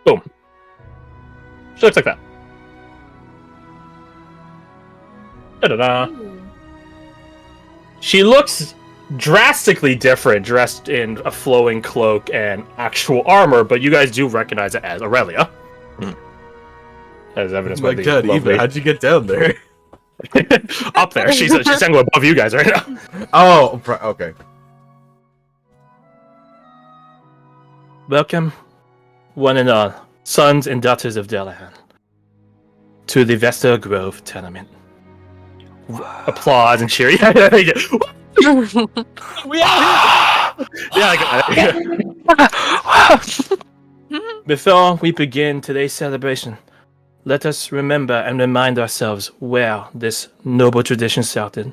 Boom. She looks like that. Da-da-da. She looks drastically different, dressed in a flowing cloak and actual armor, but you guys do recognize it as Aurelia. As evidenced by the God, lovely... Eva, how'd you get down there? Up there. She's standing above you guys right now. Oh, okay. Welcome, one and all, sons and daughters of Delahan, to the Vesta Grove tournament. Applause and cheer. We out here! Before we begin today's celebration, let us remember and remind ourselves where this noble tradition started.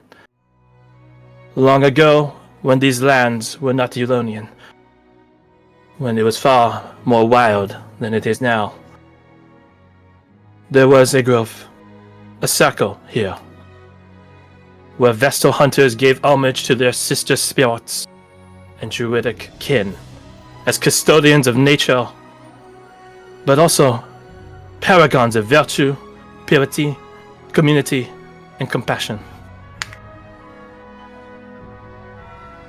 Long ago, when these lands were not Eulonian, when it was far more wild than it is now, there was a grove, a circle here, where Vestal hunters gave homage to their sister spirits and druidic kin as custodians of nature, but also paragons of virtue, purity, community, and compassion.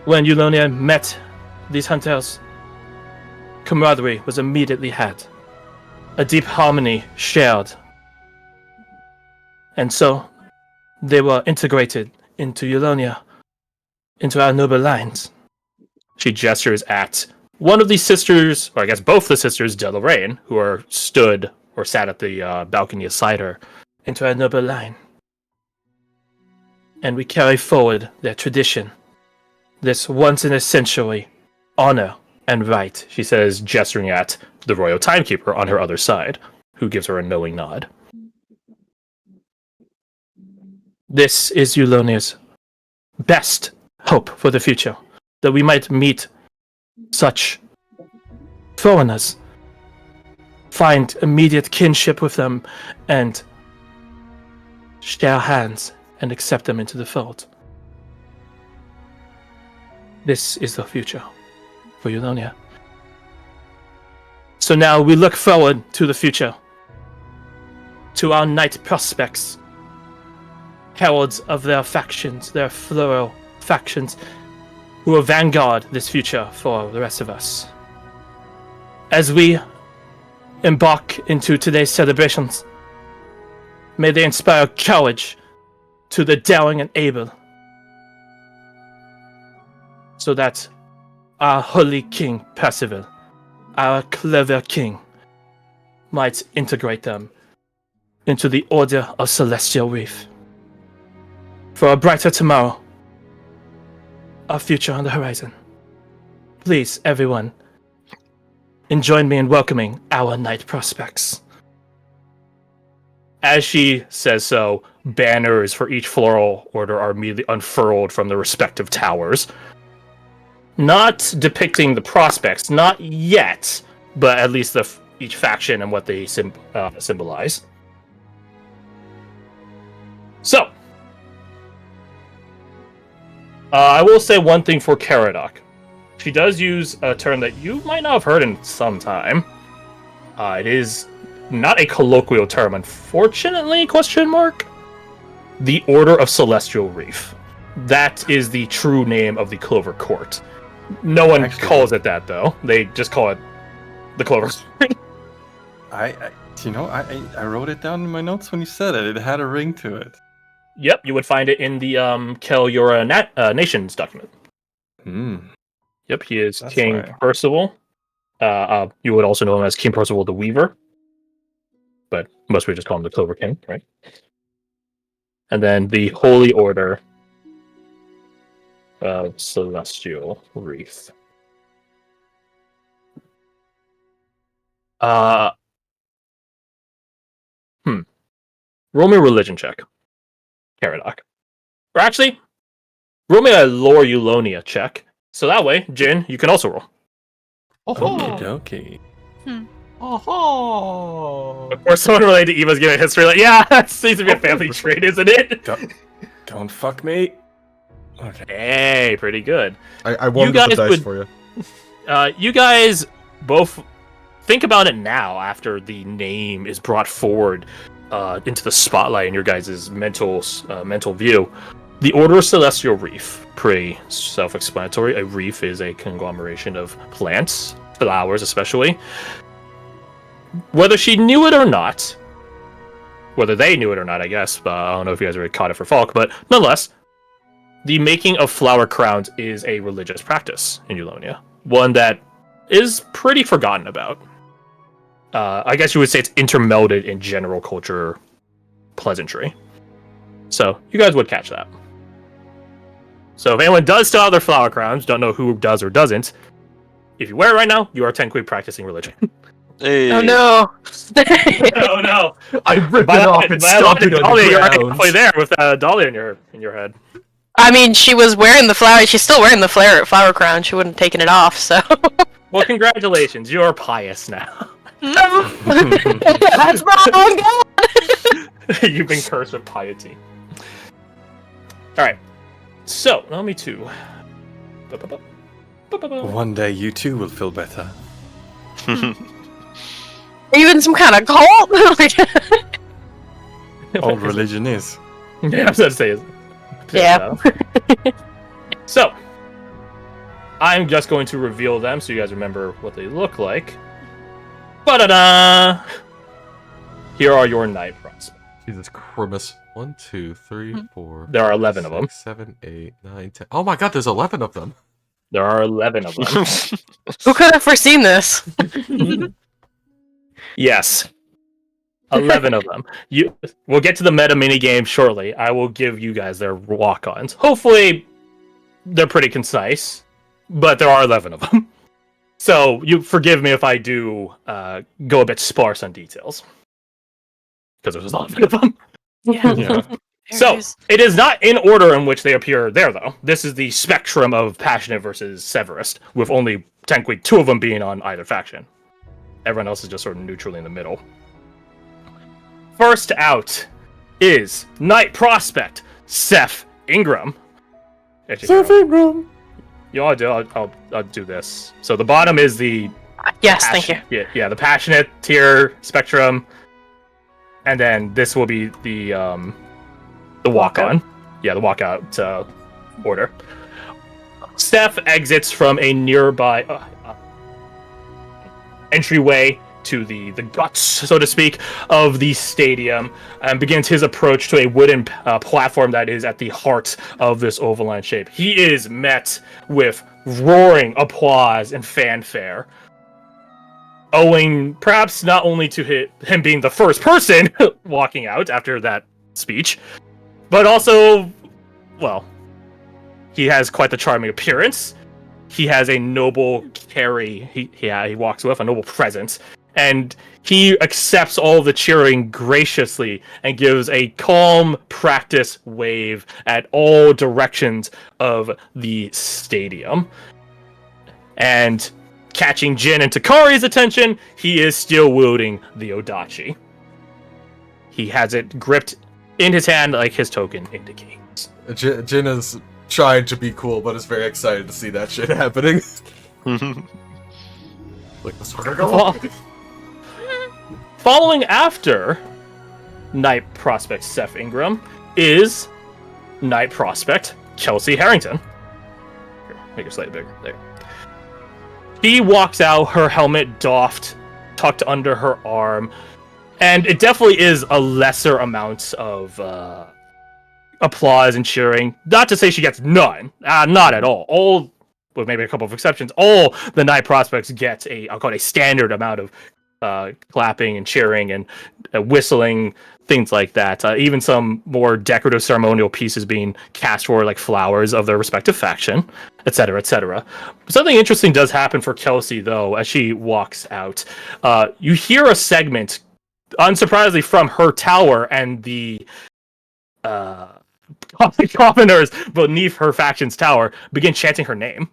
When Eulonia met these hunters, camaraderie was immediately had, a deep harmony shared, and so they were integrated into Eulonia, into our noble lines. She gestures at one of the sisters, or I guess both the sisters, Delaraine, who are stood or sat at the balcony aside her, into our noble line. And we carry forward their tradition, this once in a century honor and right, she says, gesturing at the royal timekeeper on her other side, who gives her a knowing nod. This is Eulonia's best hope for the future, that we might meet such foreigners, find immediate kinship with them, and share hands and accept them into the fold. This is the future for Eulonia. So now we look forward to the future, to our knight prospects, heralds of their factions, their floral factions, who will vanguard this future for the rest of us. As we embark into today's celebrations, may they inspire courage to the daring and able, so that our holy king Percival, our clever king, might integrate them into the Order of Celestial Reef. For a brighter tomorrow, a future on the horizon. Please, everyone, join me in welcoming our knight prospects. As she says so, banners for each floral order are immediately unfurled from the respective towers. Not depicting the prospects, not yet, but at least each faction and what they symbolize. So, I will say one thing for Caradoc. She does use a term that you might not have heard in some time. It is not a colloquial term, unfortunately, question mark. The Order of Celestial Reef. That is the true name of the Clover Court. No one calls it that, though. They just call it the Clover Court. I wrote it down in my notes when you said it. It had a ring to it. Yep, you would find it in the Kel-Yura Nations document. Yep, he is That's King why. Percival. You would also know him as King Percival the Weaver. But most people just call him the Clover King, right? And then the Holy Order of Celestial Reef. Roll me a religion check, Caradoc. Or actually, roll me a lore Eulonia check. So that way, Jin, you can also roll. Okie dokie. Oh. Of course, someone related to Eva's giving history. Like, yeah, that seems to be a family trait, isn't it? Don't fuck me. Okay. Hey, pretty good. I warmed up the dice for you. You guys both think about it now after the name is brought forward into the spotlight in your guys' mental view. The Order of Celestial Reef, pretty self-explanatory. A reef is a conglomeration of plants, flowers especially. Whether she knew it or not, whether they knew it or not, I guess, I don't know if you guys already caught it for Falk, but nonetheless, the making of flower crowns is a religious practice in Eulonia. One that is pretty forgotten about. I guess you would say it's intermelded in general culture pleasantry. So, you guys would catch that. So, if anyone does still have their flower crowns, don't know who does or doesn't, if you wear it right now, you are technically practicing religion. Hey. Oh no! Oh no! I ripped it off and stomped it on Dahlia, the you're already ground. halfway there with Dahlia in your head. I mean, she was wearing the flower. She's still wearing the flower crown. She wouldn't have taken it off, so. Well, congratulations. You're pious now. No! That's wrong! You've been cursed with piety. Alright. So, allow me to... One day you too will feel better. Are you in some kind of cult? Old religion is. Yeah, I was going to say. Yeah. So, I'm just going to reveal them so you guys remember what they look like. Ba-da-da! Here are your knight prospects. Jesus Christmas. 1, 2, 3, 4. There are 11 of them. 6, 7, 8, 9, 10. Oh my god, there's 11 of them. There are 11 of them. Who could have foreseen this? Yes. 11 of them. We'll get to the meta minigame shortly. I will give you guys their walk-ons. Hopefully, they're pretty concise, but there are 11 of them. So, you forgive me if I do go a bit sparse on details. Because there's 11 of them. Yeah. So, it is not in order in which they appear there, though. This is the spectrum of Passionate versus Severest, with only technically 2 of them being on either faction. Everyone else is just sort of neutrally in the middle. First out is Knight Prospect, Seth Ingram. Seth Ingram! You know what I'll do this. So the bottom is the... Yes, thank you. Yeah, the Passionate tier spectrum. And then this will be the walk-on. Yeah, the walkout order. Steph exits from a nearby entryway to the guts, so to speak, of the stadium, and begins his approach to a wooden platform that is at the heart of this oval-line shape. He is met with roaring applause and fanfare, owing perhaps not only to him being the first person walking out after that speech, but also, well, he has quite the charming appearance. He has a noble carry. He walks with a noble presence, and he accepts all of the cheering graciously and gives a calm practice wave at all directions of the stadium. And catching Jin and Takari's attention, he is still wielding the Odachi. He has it gripped in his hand like his token indicates. Jin is trying to be cool, but is very excited to see that shit happening. Like, the sword go off. Following after Knight Prospect Seth Ingram is Knight Prospect Kelsey Harrington. Here, make it slightly bigger. There. She walks out, her helmet doffed, tucked under her arm, and it definitely is a lesser amount of applause and cheering. Not to say she gets none, not at all. All, with maybe a couple of exceptions, all the Knight Prospects get I'll call it a standard amount of clapping and cheering and whistling, things like that. Even some more decorative ceremonial pieces being cast for, like flowers of their respective faction, etc., etc. Something interesting does happen for Kelsey, though, as she walks out. You hear a segment, unsurprisingly, from her tower and the commoners beneath her faction's tower begin chanting her name.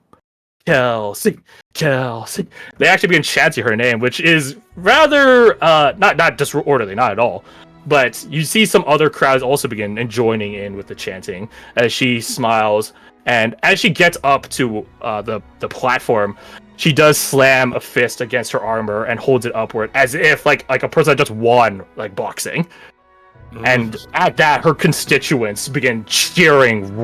Kelsey, Kelsey. They actually begin chanting her name, which is rather not disorderly, not at all. But you see some other crowds also begin joining in with the chanting as she smiles, and as she gets up to the platform, she does slam a fist against her armor and holds it upward as if like a person that just won like boxing. And at that, her constituents begin cheering,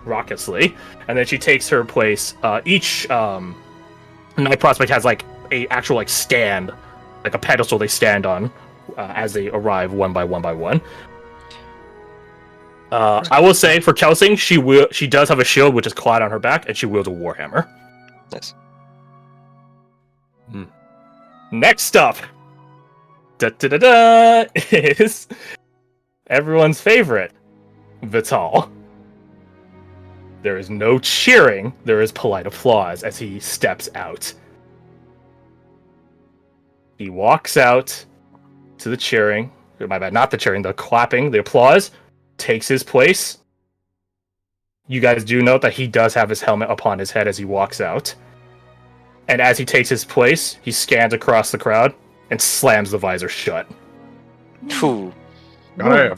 raucously. And then she takes her place. Each Night Prospect has like a actual like stand, like a pedestal they stand on as they arrive one by one. I will say for Kelsing, she does have a shield which is clad on her back, and she wields a warhammer. Nice. Next up, is everyone's favorite, Vital. There is no cheering, there is polite applause as he steps out. He walks out to the cheering, my bad, not the cheering, the clapping, the applause, takes his place. You guys do note that he does have his helmet upon his head as he walks out. And as he takes his place, he scans across the crowd and slams the visor shut. Ooh. Damn.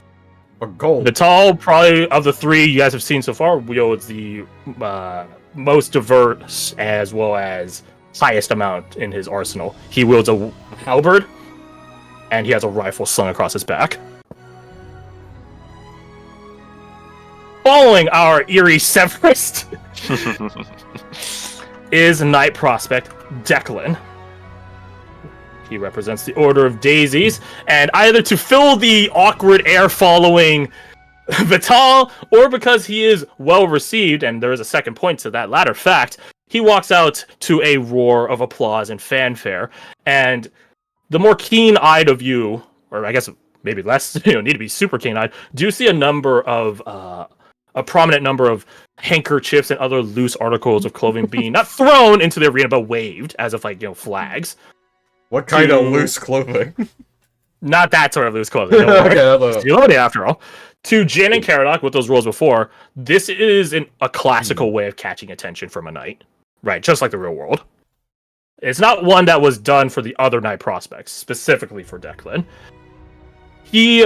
A gold. Vital, probably of the three you guys have seen so far, wields the most diverse as well as highest amount in his arsenal. He wields a halberd, and he has a rifle slung across his back. Following our eerie Severist is Knight Prospect Declan. He represents the Order of Daisies, and either to fill the awkward air following Vital, or because he is well received, and there is a second point to that latter fact, he walks out to a roar of applause and fanfare. And the more keen-eyed of you, or I guess maybe less, need to be super keen-eyed, do see a prominent number of handkerchiefs and other loose articles of clothing being not thrown into the arena, but waved as if flags. What kind of loose clothing? Not that sort of loose clothing. Don't worry. It's loaded after all. To Jin and Caradoc, with those rules before, this is a classical way of catching attention from a knight. Right, just like the real world. It's not one that was done for the other Knight Prospects, specifically for Declan. He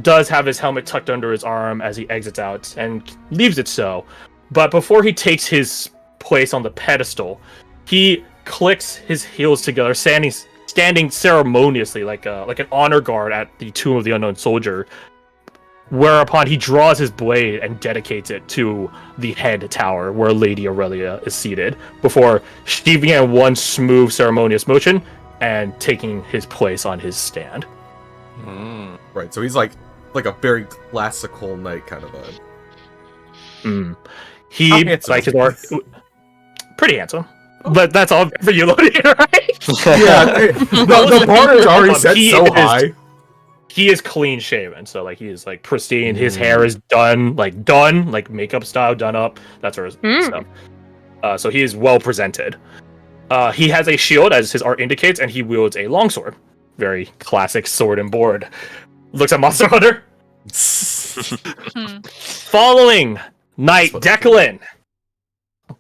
does have his helmet tucked under his arm as he exits out, and leaves it so. But before he takes his place on the pedestal, he clicks his heels together, standing ceremoniously like an honor guard at the Tomb of the Unknown Soldier, whereupon he draws his blade and dedicates it to the head tower where Lady Aurelia is seated, before she began one smooth ceremonious motion and taking his place on his stand. Right, so he's like a very classical knight kind of vibe. He How handsome like is his art, pretty handsome. But that's all for you, Lodi, right? Yeah, the bar is already set so high. He is clean shaven, so he is pristine. His hair is done, makeup style, done up, that sort of stuff. So he is well presented. He has a shield, as his art indicates, and he wields a longsword. Very classic sword and board. Looks at Monster Hunter. Following Knight Declan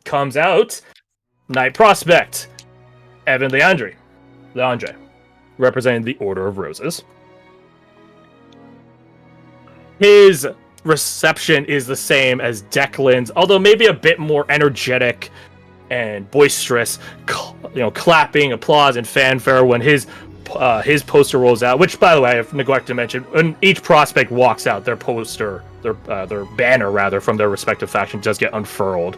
comes out Knight Prospect Evan Leandre, representing the Order of Roses. His reception is the same as Declan's, although maybe a bit more energetic and boisterous, clapping, applause, and fanfare when his poster rolls out. Which, by the way, I've neglected to mention, when each prospect walks out, their poster, their banner rather, from their respective faction does get unfurled.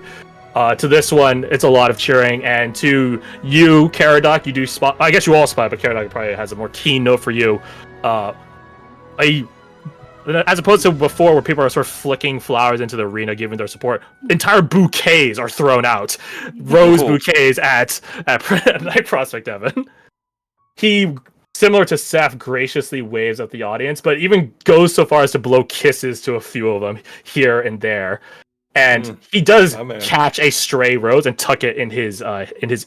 To this one, it's a lot of cheering, and to you, Caradoc, you do spot. I guess you all spot, but Caradoc probably has a more keen note for you. As opposed to before, where people are sort of flicking flowers into the arena, giving their support, entire bouquets are thrown out, rose bouquets at Knight Prospect Evan. He, similar to Seth, graciously waves at the audience, but even goes so far as to blow kisses to a few of them here and there. And he does catch a stray rose and tuck it in his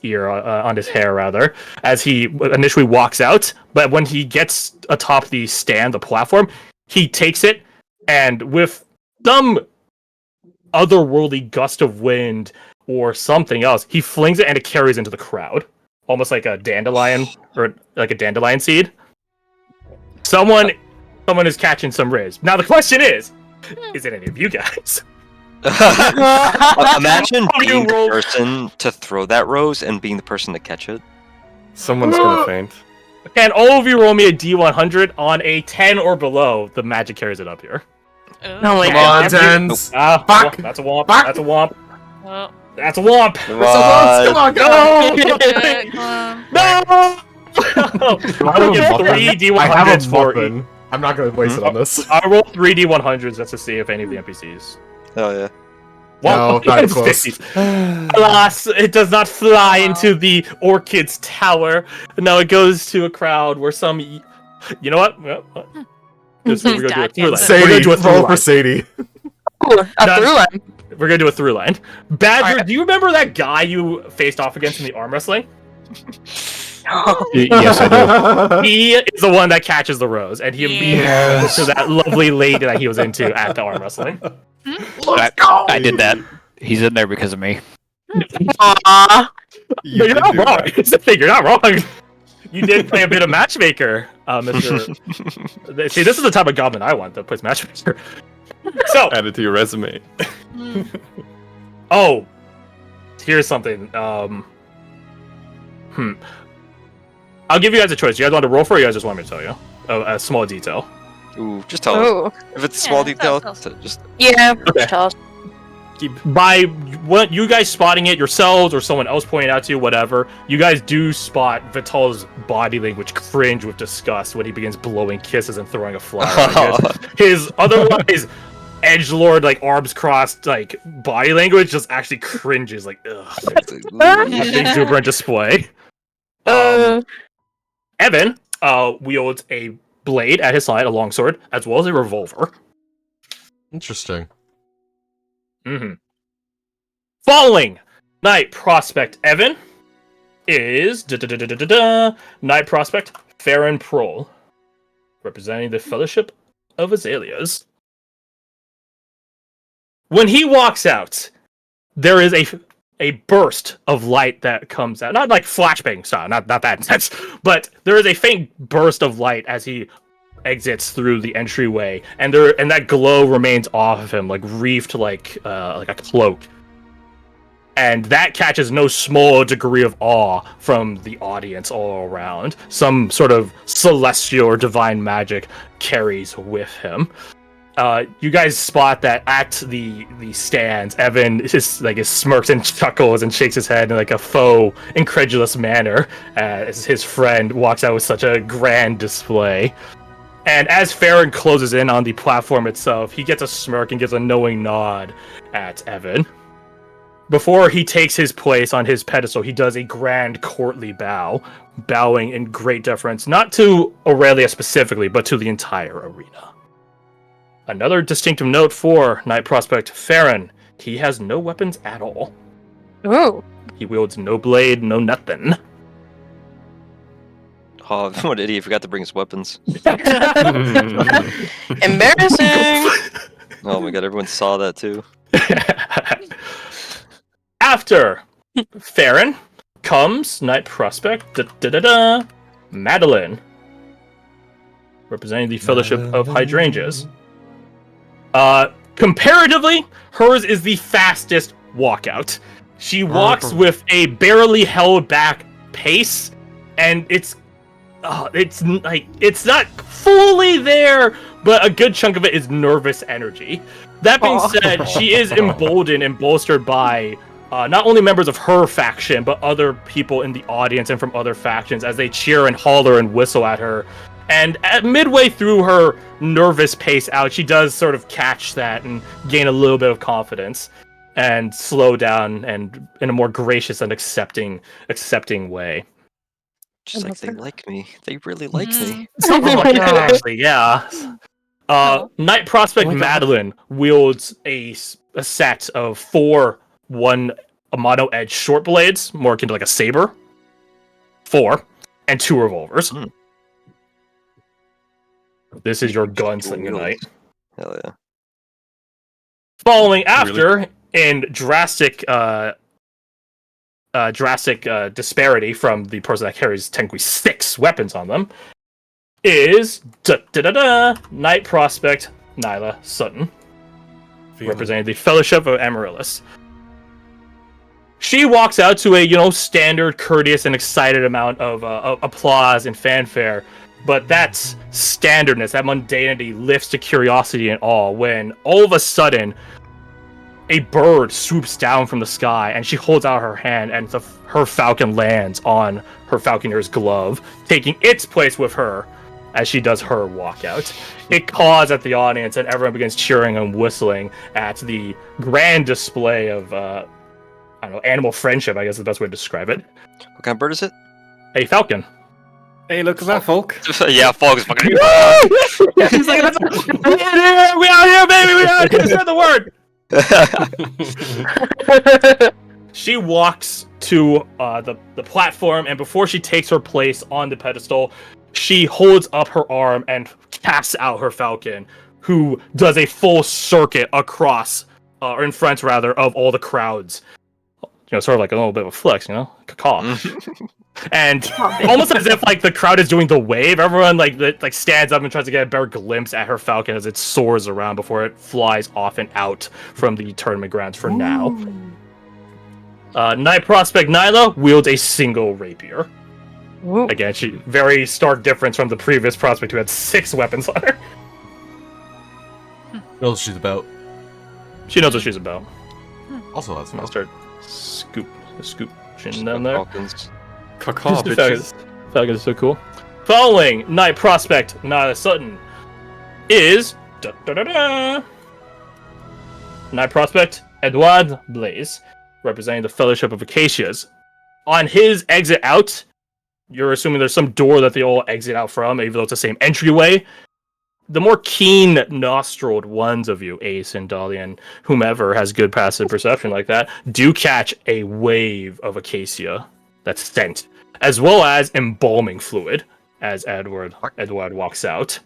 ear, on his hair rather, as he initially walks out. But when he gets atop the stand, the platform, he takes it, and with some otherworldly gust of wind or something else, he flings it and it carries into the crowd, almost like a dandelion or like a dandelion seed. Someone is catching some rays. Now the question is it any of you guys? Imagine Oh, you being the rolled- person to throw that rose and being the person to catch it. Someone's gonna faint. Can all of you roll me a D100 on a 10 or below? The magic carries it up here. Oh my Come god. on, tens. Ah, Fuck. that's a womp. Fuck. That's a womp. Well, That's a womp. Come Come on, go! come on. No! I get 3 I have D100s a for muffin. I'm not gonna waste it on this. I roll 3 D100s just to see if any of the NPCs. Oh yeah. No, not It's close. 50s. Alas, it does not fly into the Orchid's tower. No, it goes to a crowd where some. You know what? We're gonna do a Dad through line. gets We're gonna Sadie, do a through roll for line. Sadie. Ooh, a That's- through line. We're gonna do a through line. Badger, Alright. do you remember that guy you faced off against in the arm wrestling? Yes, I do. He is the one that catches the rose, and he immediately Yes. goes to that lovely lady that he was into at the arm wrestling. Let's go! I did that. He's in there because of me. Aww. You You're did not do wrong. that. It's the thing. You're not wrong. You did play a bit of matchmaker, Mister. See, this is the type of goblin I want that plays matchmaker. So, Add it to your resume. oh, here's something. I'll give you guys a choice. You guys want to roll for it, or you guys just want me to tell you a small detail? Ooh, just tell us. Oh. If it's a Yeah, small tell detail, us. just Yeah. Okay. Tell us. By what you guys spotting it yourselves or someone else pointing out to you, whatever, you guys do spot Vital's body language cringe with disgust when he begins blowing kisses and throwing a flower. His otherwise edgelord, like arms crossed, like body language just actually cringes. Like, ugh, that big exuberant display. Evan wields a blade at his side, a longsword, as well as a revolver. Interesting. Mm-hmm. Following Knight Prospect Evan is Knight Prospect Farron Prohl, representing the Fellowship of Azaleas. When he walks out, there is a burst of light that comes out. Not like flashbang style, not that intense, but there is a faint burst of light as he exits through the entryway, and that glow remains off of him, like wreathed like a cloak. And that catches no small degree of awe from the audience all around. Some sort of celestial or divine magic carries with him. You guys spot that at the stands, Evan is smirks and chuckles and shakes his head in like a faux incredulous manner as his friend walks out with such a grand display. And as Farron closes in on the platform itself, he gets a smirk and gives a knowing nod at Evan. Before he takes his place on his pedestal, he does a grand courtly bow, bowing in great deference, not to Aurelia specifically, but to the entire arena. Another distinctive note for Knight Prospect Farron, he has no weapons at all. Ooh. He wields no blade, no nothing. oh, what an idiot! Forgot to bring his weapons. Embarrassing. Oh my god, everyone saw that too. After Farron comes Knight Prospect Madeline, representing the Fellowship of Hydrangeas. Comparatively, hers is the fastest walkout. She walks with a barely held back pace, and it's not fully there, but a good chunk of it is nervous energy. That being said, she is emboldened and bolstered by not only members of her faction, but other people in the audience and from other factions as they cheer and holler and whistle at her. And at midway through her nervous pace out, she does sort of catch that and gain a little bit of confidence and slow down and in a more gracious and accepting way. Just like they like me. They really like me. Something like that, actually, yeah. Knight Prospect Madeline wields a set of 4 mono edge short blades, more akin to like a saber, 4, and 2 revolvers. This is your gunslinger night. Hell yeah. Following after, in drastic disparity from the person that carries technically 6 weapons on them, is Knight Prospect Nyla Sutton, representing the Fellowship of Amaryllis. She walks out to a, standard, courteous, and excited amount of applause and fanfare, but that's standardness, that mundanity lifts to curiosity and awe when all of a sudden a bird swoops down from the sky and she holds out her hand and her falcon lands on her falconer's glove, taking its place with her as she does her walkout. It caws at the audience and everyone begins cheering and whistling at the grand display of, animal friendship, I guess is the best way to describe it. What kind of bird is it? A falcon. Hey, look at that, folk. Yeah, Fog's fucking. He's like, we out here, baby, we out here, said the word! She walks to the platform, and before she takes her place on the pedestal, she holds up her arm and casts out her falcon, who does a full circuit across, or in front rather, of all the crowds. Sort of like a little bit of a flex, caw. And almost as if like the crowd is doing the wave, everyone like stands up and tries to get a better glimpse at her falcon as it soars around before it flies off and out from the tournament grounds for now. Knight Prospect Nyla wields a single rapier. Whoa. Again, she very stark difference from the previous prospect who had 6 weapons on her. Knows what she's about. She knows what she's about. Also, that's I'll not. start scooping down there. Falcons. Caw, The bitches. Falcon is so cool. Following Knight Prospect Nyla Sutton is Knight Prospect Edouard Blaze, representing the Fellowship of Acacias. On his exit out, you're assuming there's some door that they all exit out from, even though it's the same entryway. The more keen nostriled ones of you, Ace and Dolly and whomever has good passive perception like that, do catch a wave of acacia that's sent, as well as embalming fluid as Edward walks out.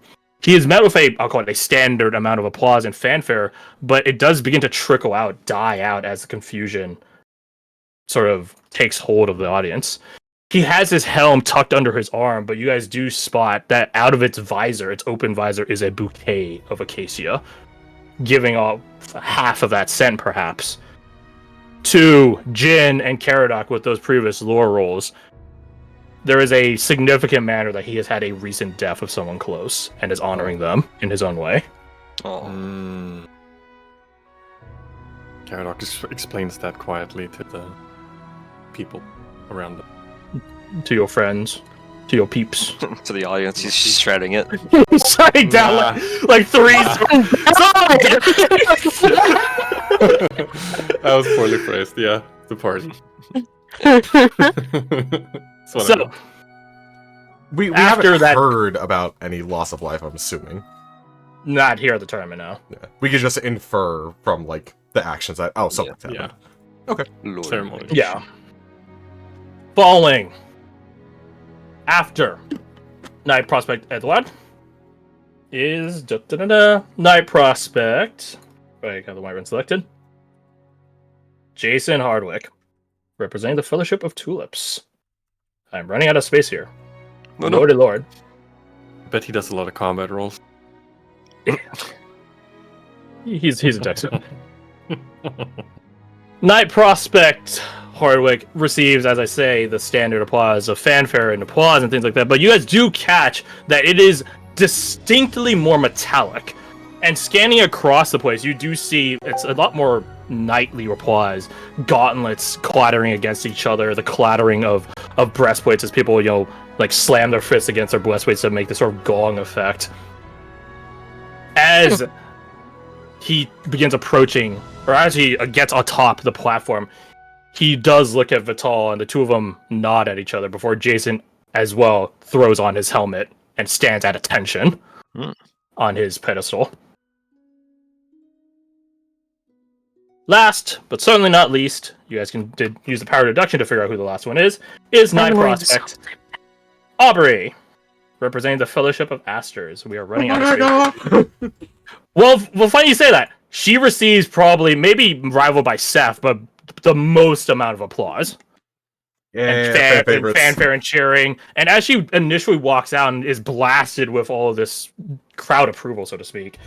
He is met with I'll call it a standard amount of applause and fanfare, but it does begin to trickle out, die out as the confusion sort of takes hold of the audience. He has his helm tucked under his arm, but you guys do spot that out of its visor, its open visor, is a bouquet of acacia, giving off half of that scent, perhaps. To Jin and Caradoc with those previous lore rolls, there is a significant manner that he has had a recent death of someone close and is honoring them in his own way. Oh. Caradoc just explains that quietly to the people around them. To your friends, to your peeps. To the audience, he's shredding it. Shutting down like 3 That was poorly phrased, yeah. The party. So, We After haven't that- heard about any loss of life, I'm assuming. not here at the tournament now. Yeah. We could just infer from, like, the actions that... Oh, something's happened. Yeah. Lord. Ceremony. Yeah. Falling after Knight Prospect Edward is Knight Prospect. Right, got the Wyvern selected. Jason Hardwick, representing the Fellowship of Tulips. I'm running out of space here. No, no. Lordy Lord. I bet he does a lot of combat rolls. He's a Texan. Knight Prospect Hardwick receives, as I say, the standard applause of fanfare and applause and things like that, but you guys do catch that it is distinctly more metallic. And scanning across the place, you do see it's a lot more knightly applause, gauntlets clattering against each other, the clattering of breastplates as people, like slam their fists against their breastplates to make this sort of gong effect. As he begins approaching, or as he gets atop the platform, he does look at Vital, and the two of them nod at each other before Jason, as well, throws on his helmet and stands at attention on his pedestal. Last, but certainly not least, you guys did use the power deduction to figure out who the last one is Knight Prospect Aubrey, representing the Fellowship of Asters. We are running out of space. Well, funny you say that. She receives probably, maybe rivaled by Seth, but the most amount of applause. And fanfare and cheering. And as she initially walks out and is blasted with all of this crowd approval, so to speak,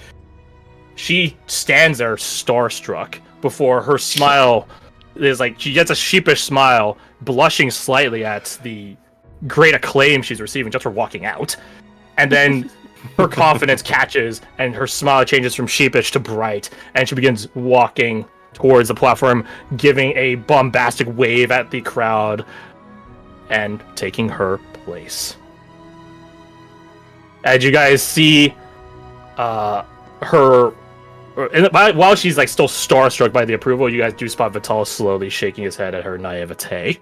she stands there starstruck before her smile is like she gets a sheepish smile, blushing slightly at the great acclaim she's receiving just for walking out. And then her confidence catches and her smile changes from sheepish to bright, and she begins walking towards the platform, giving a bombastic wave at the crowd and taking her place. As you guys see her, while she's like still starstruck by the approval, you guys do spot Vital slowly shaking his head at her naivete.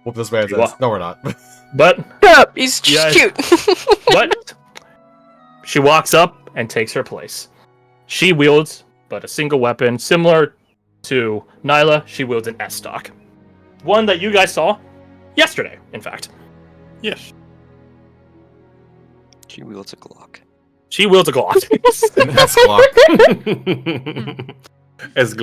Whoop this man's ass. No, we're not. But Shut up, he's just Yes. cute. but she walks up and takes her place. She wields but a single weapon, similar to Nyla. She wields an S-stock, one that you guys saw yesterday, in fact. Yes. She wields a Glock. She wields a Glock. An S-Glock. As